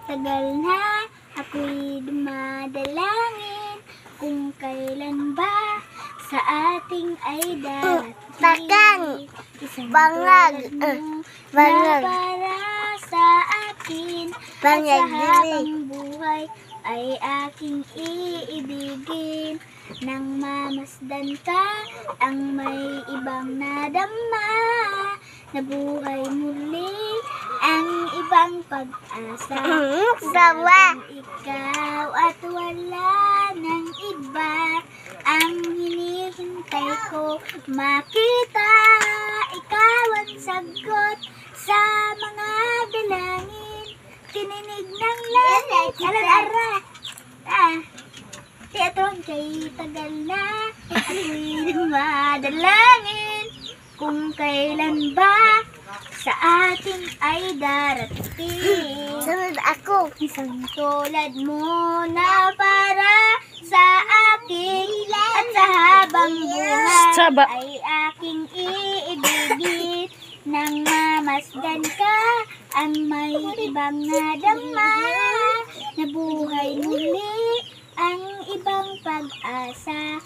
tagal na ako'y dumadalangin kung kailan ba sa ating ay darating isang Bangag. tulad mo Bangag. na para sa akin at Bangag, sa habang buhay ay aking iibigin. Nang mamasdan ka ang may ibang nadama, nabuhay muli ang ibang pag-asa. Sawa. Sabing ikaw at wala ng iba ang hinihintay ko makita. Ikaw ang sagot sa mga dalangin, tininig ng langit. Alara! Teatron kay tagal na ako'y dumadalangin kung kailan ba sa atin ay darating Sunod ako. isang tulad mo na para sa akin at sa habang buhay Saba. ay aking iibigin. Nang mamasdan ka ang may ibang nadama, nabuhay muli ang ibang pag-asa.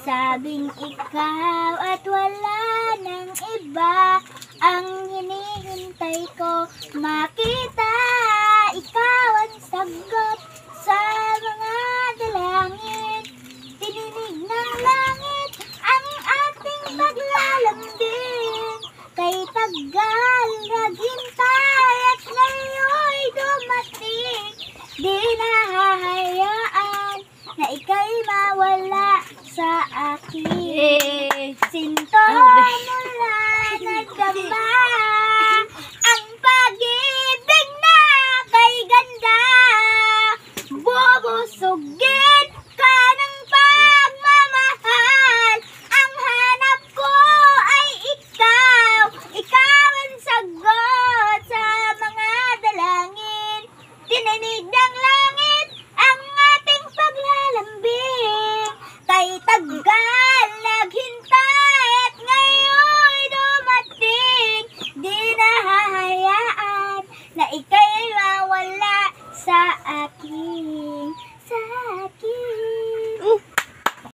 Sabing ikaw at wala ng iba ang hinihintay ko makita. Ikaw ang sagot sa mga dalangin, tininig ng langit ang ating paglalambing. Kay tagal naghintay at ngayon'y dumating, di nahahayaan na ika'y mawala sa akin. Sinto mula nagdamba ang pag-ibig na kay ganda, bubusog